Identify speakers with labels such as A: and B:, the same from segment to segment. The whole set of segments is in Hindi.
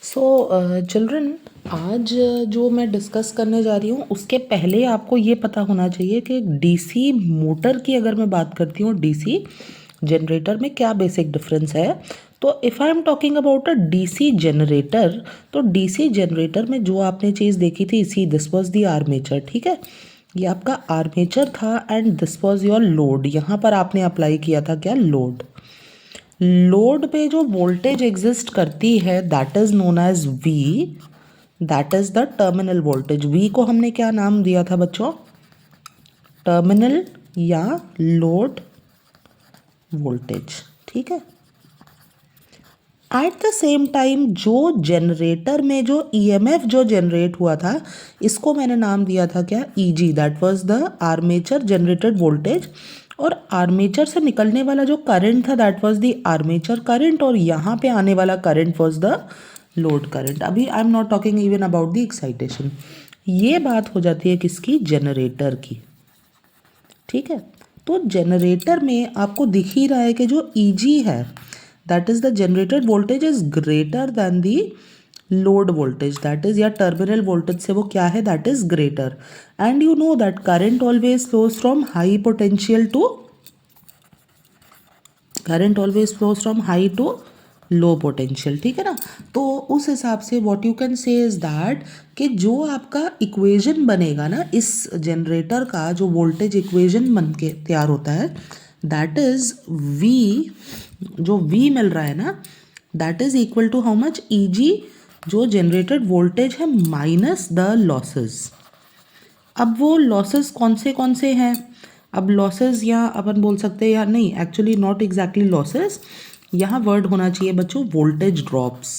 A: सो चिल्ड्रन, आज जो मैं डिस्कस करने जा रही हूँ उसके पहले आपको ये पता होना चाहिए कि डीसी मोटर की अगर मैं बात करती हूँ डीसी जनरेटर में क्या बेसिक डिफरेंस है। तो if I am talking about a DC generator, तो डीसी जनरेटर में जो आपने चीज़ देखी थी इसी दिस वाज द आर्मेचर। ठीक है, ये आपका आर्मेचर था and this was your load. यहाँ पर आपने अप्लाई किया था क्या, लोड। लोड पे जो वोल्टेज एग्जिस्ट करती है that is known as V, that is the terminal voltage. V को हमने क्या नाम दिया था बच्चों, टर्मिनल या लोड वोल्टेज। ठीक है, एट द सेम टाइम जो जनरेटर में जो ईएमएफ जो जनरेट हुआ था इसको मैंने नाम दिया था क्या, Eg, that was the armature generated voltage. और आर्मेचर से निकलने वाला जो करंट था that was the armature current, और यहाँ पे आने वाला current was the load current. अभी I am not talking even about the excitation. ये बात हो जाती है किसकी, जनरेटर की। ठीक है, तो जनरेटर में आपको दिख ही रहा है कि जो ईजी है that is the generated voltage is greater than the load voltage, that is या टर्मिनल वोल्टेज से वो क्या है, that is greater. And you know that current always flows from high potential to, current always flows from high to low potential. ठीक है ना, तो उस हिसाब से what you can say is that कि जो आपका इक्वेशन बनेगा ना इस जनरेटर का, जो वोल्टेज इक्वेशन बन के तैयार होता है दैट इज वी, जो वी मिल रहा है ना that is equal to how much, E G जो जनरेटेड वोल्टेज है माइनस द लॉसेस। अब वो लॉसेस कौन से हैं, अब लॉसेस या अपन बोल सकते हैं या नहीं, एक्चुअली नॉट एग्जैक्टली लॉसेस, यहाँ वर्ड होना चाहिए बच्चों voltage drops,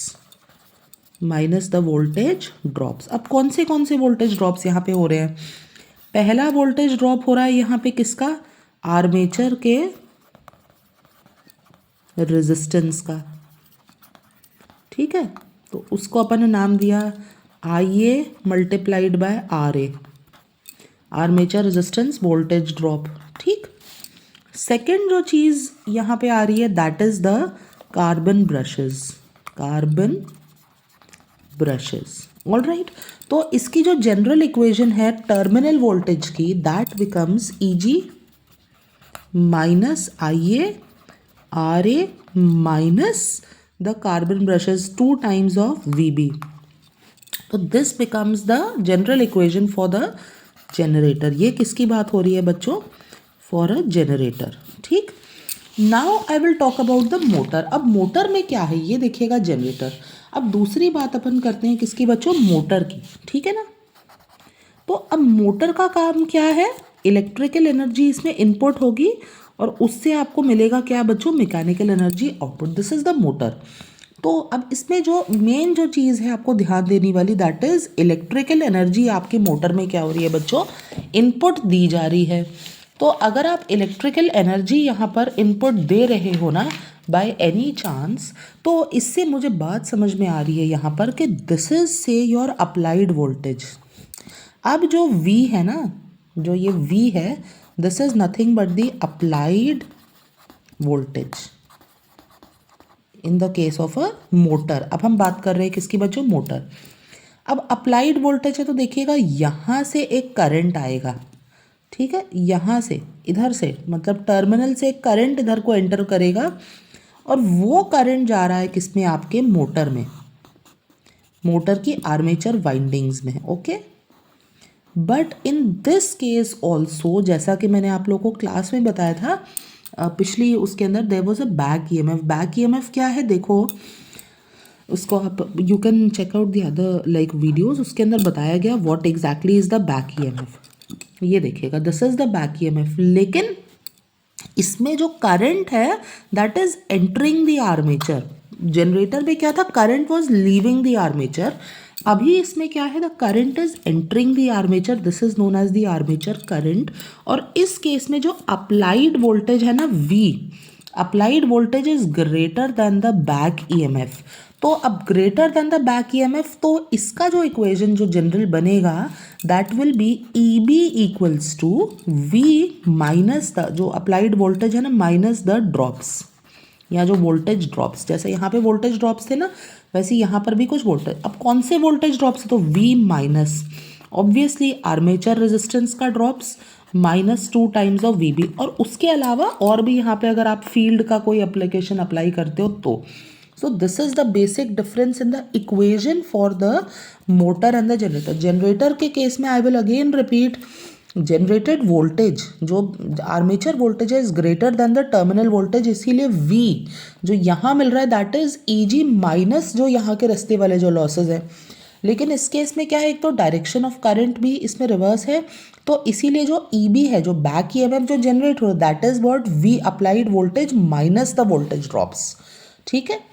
A: minus the voltage drops. अब कौन से वोल्टेज ड्रॉप्स यहाँ पे हो रहे हैं, पहला वोल्टेज ड्रॉप हो रहा है यहाँ पे किसका, आर्मेचर के रेजिस्टेंस का। ठीक है, तो उसको अपन ने नाम दिया I a multiplied by R a, armature resistance voltage drop. ठीक, सेकेंड जो चीज़ यहाँ पे आ रही है that is the carbon brushes, carbon brushes. All right, तो इसकी जो जनरल इक्वेशन है टर्मिनल वोल्टेज की that becomes Eg minus I a R a minus the carbon brushes 2 times of V B. तो this becomes the general equation for the generator. ये किसकी बात हो रही है बच्चों, फॉर अ जनरेटर। ठीक, now I will talk about the motor. अब मोटर में क्या है ये देखिएगा, जनरेटर। अब दूसरी बात अपन करते हैं किसकी बच्चों, मोटर की। ठीक है ना, तो अब मोटर का काम क्या है, इलेक्ट्रिकल एनर्जी इसमें इनपुट होगी और उससे आपको मिलेगा क्या बच्चों, mechanical energy output. This is the motor. तो अब इसमें जो मेन जो चीज़ है आपको ध्यान देने वाली दैट इज इलेक्ट्रिकल एनर्जी आपके मोटर में क्या हो रही है बच्चों, इनपुट दी जा रही है। तो अगर आप इलेक्ट्रिकल एनर्जी यहाँ पर इनपुट दे रहे हो ना बाय एनी चांस, तो इससे मुझे बात समझ में आ रही है यहाँ पर कि दिस इज से योर अप्लाइड वोल्टेज। अब जो V है ना, जो ये V है this is nothing but the applied voltage in the case of a motor. अब हम बात कर रहे हैं किसकी बच्चों, मोटर। अब अप्लाइड वोल्टेज है तो देखिएगा यहाँ से एक करंट आएगा। ठीक है, यहाँ से इधर से मतलब टर्मिनल से एक करंट इधर को एंटर करेगा और वो करंट जा रहा है किसमें, आपके मोटर में, मोटर की आर्मेचर वाइंडिंग्स में। Okay, but in this case also जैसा कि मैंने आप लोगों को क्लास में बताया था पिछली उसके अंदर, there was a back EMF. Back EMF क्या है देखो, उसको आप you can check out the other like videos, उसके अंदर बताया गया what exactly is the back EMF. ये देखिएगा this is the back EMF, लेकिन इसमें जो करंट है that is entering the armature. Generator में क्या था, current was leaving the armature. अभी इसमें क्या है, the current is entering the armature, this is known as the armature current. और इस केस में जो अप्लाइड वोल्टेज है ना V, applied voltage is greater than the back EMF. तो अब greater than the back EMF, तो इसका जो इक्वेशन जो जनरल बनेगा that will be E B equals to V minus the जो अप्लाइड वोल्टेज है ना माइनस द ड्रॉप्स। या जो वोल्टेज ड्रॉप्स, जैसे यहाँ पे वोल्टेज ड्रॉप्स थे ना, वैसे यहाँ पर भी कुछ वोल्टेज, अब कौन से वोल्टेज ड्रॉप्स है, तो V minus, obviously armature resistance का ड्रॉप्स -2 टाइम्स ऑफ VB, और उसके अलावा और भी यहाँ पे अगर आप फील्ड का कोई एप्लीकेशन अप्लाई करते हो तो. So this is the basic difference in the equation for the motor and the generator. Generator के केस में I will again repeat, generated voltage जो आर्मेचर वोल्टेज है is greater than the terminal voltage, इसीलिए V जो यहाँ मिल रहा है दैट इज Eg माइनस जो यहाँ के रास्ते वाले जो लॉसेज है. लेकिन इस केस में क्या है, एक तो डायरेक्शन ऑफ करंट भी इसमें रिवर्स है, तो इसीलिए जो EB है, जो बैक EMF जो जनरेट हो रहा है, that is what V applied voltage minus the voltage drops. ठीक है.